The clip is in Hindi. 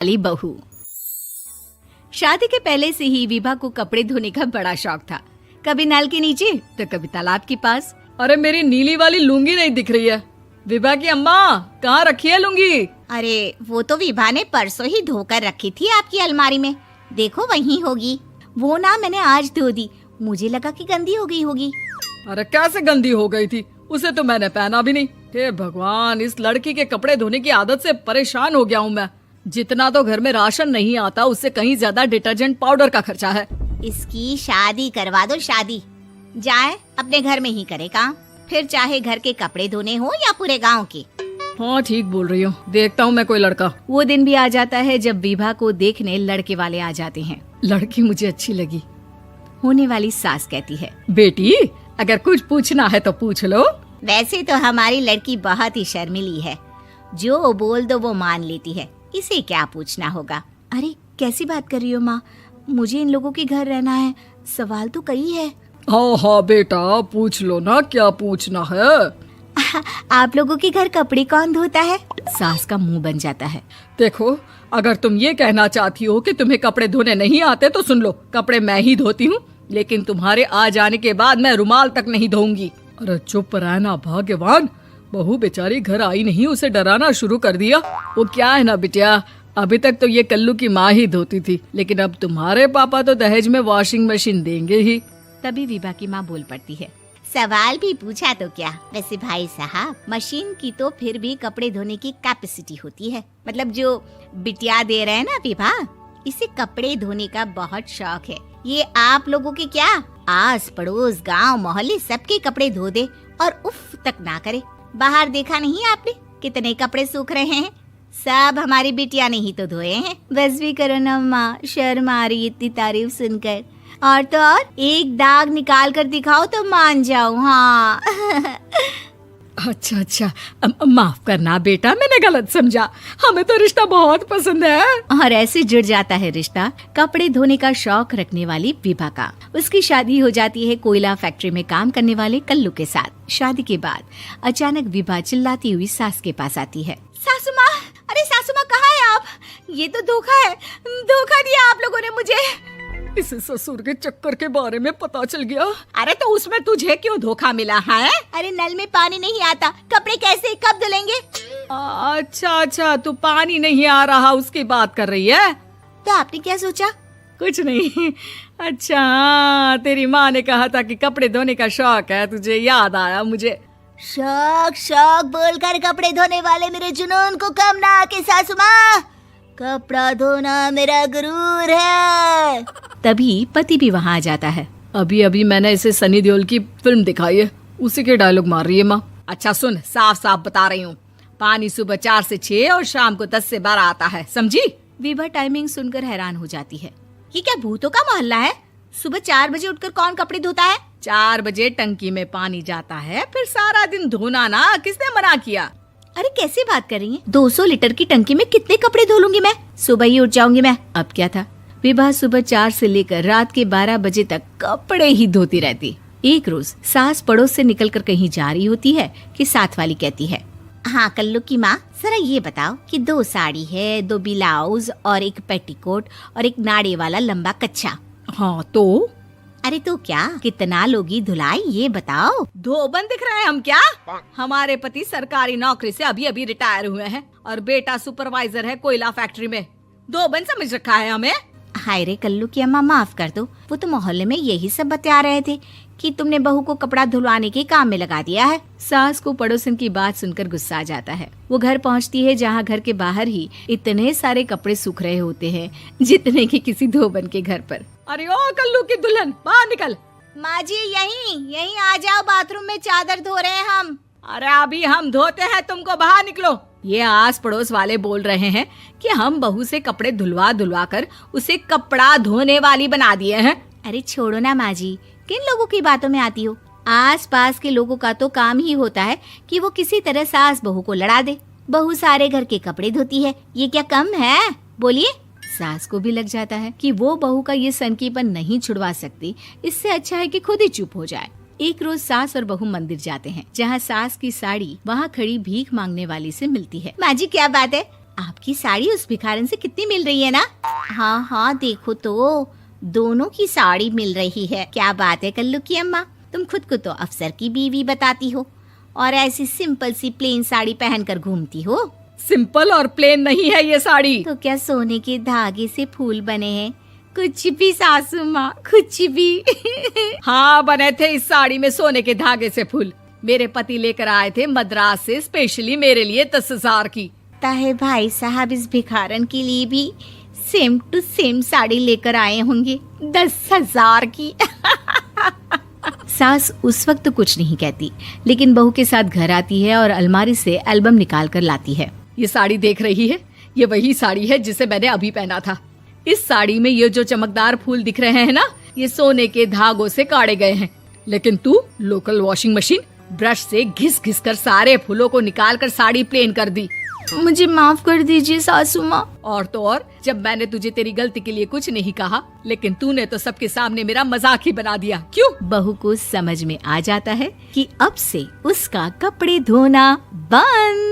वाली बहू। शादी के पहले से ही विभा को कपड़े धोने का बड़ा शौक था। कभी नल के नीचे तो कभी तालाब के पास। अरे मेरी नीली वाली लुंगी नहीं दिख रही है। विभा की अम्मा, कहाँ रखी है लुंगी? अरे वो तो विभा ने परसों ही धोकर रखी थी आपकी अलमारी में, देखो वहीं होगी। वो ना मैंने आज धो दी, मुझे लगा कि गंदी हो गई होगी। अरे कैसे गंदी हो गई थी? उसे तो मैंने पहना भी नहीं। हे भगवान, इस लड़की के कपड़े धोने की आदत से परेशान हो गया हूँ मैं। जितना तो घर में राशन नहीं आता, उससे कहीं ज्यादा डिटर्जेंट पाउडर का खर्चा है। इसकी शादी करवा दो, शादी जाए अपने घर में ही करे काम, फिर चाहे घर के कपड़े धोने हो या पूरे गांव के। हाँ ठीक बोल रही हो, देखता हूँ मैं कोई लड़का। वो दिन भी आ जाता है जब विभा को देखने लड़के वाले आ जाते हैं। लड़की मुझे अच्छी लगी। होने वाली सास कहती है, बेटी अगर कुछ पूछना है तो पूछ लो। वैसे तो हमारी लड़की बहुत ही शर्मीली है, जो बोल दो वो मान लेती है, इसे क्या पूछना होगा। अरे कैसी बात कर रही हो माँ, मुझे इन लोगों के घर रहना है, सवाल तो कई है। हाँ हाँ बेटा, पूछ लो ना, क्या पूछना है। आप लोगों के घर कपड़े कौन धोता है? सास का मुंह बन जाता है। देखो, अगर तुम ये कहना चाहती हो कि तुम्हें कपड़े धोने नहीं आते तो सुन लो, कपड़े मैं ही धोती हूँ, लेकिन तुम्हारे आ जाने के बाद मैं रुमाल तक नहीं धोऊंगी। अरे चुप रहना भाग्यवान, बहू बेचारी घर आई नहीं, उसे डराना शुरू कर दिया। वो क्या है ना बिटिया, अभी तक तो ये कल्लू की माँ ही धोती थी, लेकिन अब तुम्हारे पापा तो दहेज में वॉशिंग मशीन देंगे ही। तभी विभा की माँ बोल पड़ती है, सवाल भी पूछा तो क्या। वैसे भाई साहब, मशीन की तो फिर भी कपड़े धोने की कैपेसिटी होती है। मतलब जो बिटिया दे रहे हैं ना विभा, इसे कपड़े धोने का बहुत शौक है। ये आप लोगों के क्या, आस पड़ोस गांव मोहल्ले सबके कपड़े धो दे और उफ तक ना करे। बाहर देखा नहीं आपने कितने कपड़े सूख रहे हैं? सब हमारी बिटिया ने ही तो धोए हैं। बस भी करो ना माँ, शर्म आ रही इतनी तारीफ सुनकर। और तो और एक दाग निकाल कर दिखाओ तो मान जाओ। हाँ अच्छा अच्छा, माफ करना बेटा, मैंने गलत समझा। हमें तो रिश्ता बहुत पसंद है। और ऐसे जुड़ जाता है रिश्ता कपड़े धोने का शौक रखने वाली विभा का। उसकी शादी हो जाती है कोयला फैक्ट्री में काम करने वाले कल्लू के साथ। शादी के बाद अचानक विभा चिल्लाती हुई सास के पास आती है। सासू माँ, अरे सासू माँ कहाँ है आप? ये तो धोखा है, धोखा दिया आप लोगों ने मुझे। इसे ससुर के चक्कर के बारे में पता चल गया। अरे तो उसमें तुझे क्यों धोखा मिला है? अरे नल में पानी नहीं आता, कपड़े कैसे कब धुलेंगे? अच्छा अच्छा, तू पानी नहीं आ रहा उसकी बात कर रही है। तो आपने क्या सोचा? कुछ नहीं। अच्छा हाँ, तेरी माँ ने कहा था कि कपड़े धोने का शौक है तुझे, याद आया मुझे। शौक शौक बोलकर कपड़े धोने वाले मेरे जुनून को कम ना आके सासू माँ, कपड़ा धोना मेरा गुरूर है। तभी पति भी वहाँ आ जाता है। अभी अभी मैंने इसे सनी देओल की फिल्म दिखाई है, उसी के डायलॉग मार रही है माँ। अच्छा सुन, साफ साफ बता रही हूँ, पानी सुबह 4 से 6 और शाम को 10 से 12 आता है, समझी? विभा टाइमिंग सुनकर हैरान हो जाती है। ये क्या भूतों का मोहल्ला है? सुबह 4 बजे उठकर कौन कपड़े धोता है? 4 बजे टंकी में पानी जाता है, फिर सारा दिन धोना ना, किसने मना किया? अरे कैसी बात कर रही हैं? 200 लीटर की टंकी में कितने कपड़े धो लूंगी मैं? सुबह ही उठ जाऊंगी मैं। अब क्या था, विभा सुबह 4 से लेकर रात के 12 बजे तक कपड़े ही धोती रहती। एक रोज सास पड़ोस से निकलकर कहीं जा रही होती है कि साथ वाली कहती है, हाँ कल्लू की माँ, जरा ये बताओ कि 2 साड़ी है, 2 ब्लाउज और एक पेटीकोट और एक नाड़े वाला लंबा कच्छा। हाँ तो? अरे तो क्या, कितना लोगी धुलाई ये बताओ। धोबन दिख रहे हैं हम क्या? हमारे पति सरकारी नौकरी से अभी अभी रिटायर हुए हैं और बेटा सुपरवाइजर है कोयला फैक्ट्री में। धोबन समझ रखा है हमें। हाय रे कल्लू की अम्मा, माफ कर दो, वो तो मोहल्ले में यही सब बता रहे थे कि तुमने बहू को कपड़ा धुलवाने के काम में लगा दिया है। सास को पड़ोसन की बात सुनकर गुस्सा आ जाता है। वो घर पहुंचती है जहां घर के बाहर ही इतने सारे कपड़े सूख रहे होते हैं जितने कि किसी धोबन के घर पर। अरे ओ कल्लू की दुल्हन, बाहर निकल। माँ जी यहीं आ जाओ, बाथरूम में चादर धो रहे हैं हम। अरे अभी हम धोते हैं, तुमको बाहर निकलो। ये आस पड़ोस वाले बोल रहे हैं कि हम बहू से कपड़े धुलवा धुलवा कर उसे कपड़ा धोने वाली बना दिए हैं। अरे छोड़ो ना माँ जी, किन लोगों की बातों में आती हो? आस पास के लोगों का तो काम ही होता है कि वो किसी तरह सास बहू को लड़ा दे। बहू सारे घर के कपड़े धोती है, ये क्या कम है? बोलिए। सास को भी लग जाता है कि वो बहू का ये सनकीपन नहीं छुड़वा सकती, इससे अच्छा है कि खुद ही चुप हो जाए। एक रोज सास और बहू मंदिर जाते हैं, जहाँ सास की साड़ी वहाँ खड़ी भीख मांगने वाली से मिलती है। माँ जी क्या बात है, आपकी साड़ी उस भिखारन से कितनी मिल रही है ना? हाँ हाँ देखो तो, दोनों की साड़ी मिल रही है। क्या बात है कल्लू की अम्मा, तुम खुद को तो अफसर की बीवी बताती हो और ऐसी सिंपल सी प्लेन साड़ी पहनकर घूमती हो। सिंपल और प्लेन नहीं है ये साड़ी। तो क्या सोने के धागे से फूल बने हैं? कुछ भी सासू माँ, कुछ भी। हाँ बने थे इस साड़ी में सोने के धागे से फूल। मेरे पति लेकर आए थे मद्रास से स्पेशली मेरे लिए 10,000 की। ताहे भाई साहब इस भिखारन के लिए भी सेम टू सेम साड़ी लेकर आए होंगे 10,000 की। सास उस वक्त तो कुछ नहीं कहती, लेकिन बहू के साथ घर आती है और अलमारी से एल्बम निकाल कर लाती है। ये साड़ी देख रही है, ये वही साड़ी है जिसे मैंने अभी पहना था। इस साड़ी में ये जो चमकदार फूल दिख रहे हैं ना, ये सोने के धागों से काढ़े गए हैं। लेकिन तू लोकल वॉशिंग मशीन ब्रश से घिस घिस कर सारे फूलों को निकाल कर साड़ी प्लेन कर दी। मुझे माफ कर दीजिए सासू माँ। और तो और, जब मैंने तुझे तेरी गलती के लिए कुछ नहीं कहा, लेकिन तूने तो सबके सामने मेरा मजाक ही बना दिया। क्यों? बहू को समझ में आ जाता है कि अब से उसका कपड़े धोना बंद।